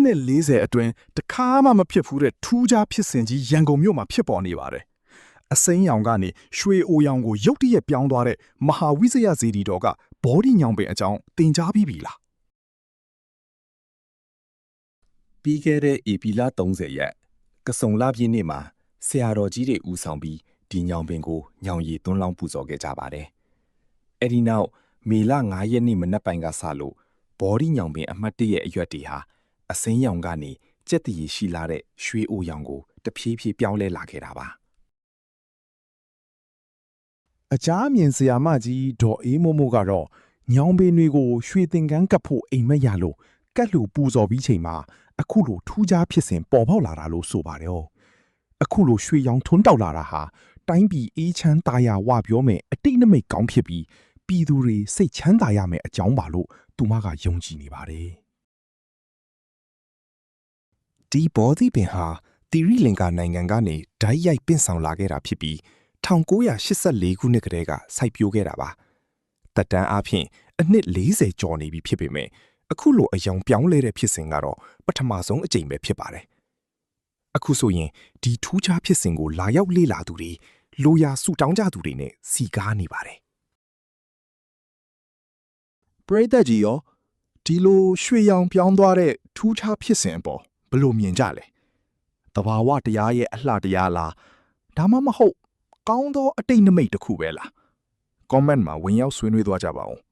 နှစ်40အတွင်းတခါမှမဖြစ်ဘူးတဲ့ထူးခြားဖြစ်စဉ်ကြီးရန်ကုန်မြို့မှာဖြစ်ပေါ်နေပါတယ်အစိမ်းရောင်ကနေရွှေအိုရောင်ကိုရုတ်တရက်ပြောင်းသွားတဲ့မဟာဝိဇယဇီတီတော်ကဘောဓိညောင်ပင်အကြောင်းတင်ကြားပြီးပြီလားပြီးခဲ့တဲ့ဧပြီလ30ရက်ကစုံလပြည့်နေ့မှာဆရာတော်ကြီးတွေဦးဆောင်ပြီးဒီညောင်ပင်ကိုညောင်ရည်သွန်းလောင်းပူဇော်ခဲ့ကြပါတယ်။အဲဒီနောက်မေလ9ရက်နေ့မနက်ပိုင်းကစလို့ဘောဓိညောင်ပင်အမှတ်1ရဲ့အရွက်တွေဟာအစိမ်းရောင်ကနေကြက်တရီရှိလာတဲ့ရွှေအိုရောင်ကိုတဖြည်းဖြည်းပြောင်းလဲလာခဲ့တာပါအကြမ်းမြင်ဆရာမကြီးဒေါ်အေးမိုးမိုးကတော့ညောင်ပင်တွေကိုရွှေသင်္ကန်းကပ်ဖို့အိမ်မက်ရလို့ကတ်လူပူဇော်ပြီးချိန်မှာအခုလိုထူးခြားဖြစ်စဉ်ပေါ်ပေါက်လာတာလို့ဆိုပါတယ်။အခုလိုရွှေရောင်ထွန်းတောက်လာတာဟာတိုင်းပြည်အေးချမ်းသာယာဝပြောမယ်အတိတ်နမိတ်ကောင်းဖြစ်ပြီးပြည်သူတွေစိတ်ချမ်းသာရမယ်အကြောင်းပါလို့သူမကယုံကြည်နေပါတယ်။ဒီဘောဓိပင်ဟာတီရီလင်္ကာနိုင်ငံကနေဓာတ်ရိုက်ပင့်ဆောင်လာခဲ့တာဖြစ်ပြီး1984ခုနှစ်ကတည်းကစိုက်ပျိုးခဲ့တာပါ။တက်တန်းအားဖြင့်အနှစ်40ကျော်နေပြီဖြစ်ပေမဲ့အခုလိုအယောင်ပြောင်းလဲတဲ့ဖြစ်စဉ်ကတော့ပထမဆုံးအကြိမ်ပဲဖြစ်ပါတယ်။အခုဆိုရင်ဒီထူးခြားဖြစ်စဉ်ကိုလာရောက်လေ့လာသူတွေလိုရာဆူတောင်းကြသူတွေနဲ့စီကားနေပါတယ်။ပရိသတ်ကြီးရောဒီလိုရွှေရောင်ပြောင်းသွားတဲ့ထူးခြားဖြစ်စဉ်အပေါ်ဘယ်လိုမြင်ကြလဲ။တဘာဝတရားရဲ့အလှတရားလားဒါမှမဟုတ်ကောင်းသောအတိတ်နမိတ်တစ်ခုပဲလား။ comment မှာဝင်ရောက်ဆွေးနွေးသွားကြပါဦး။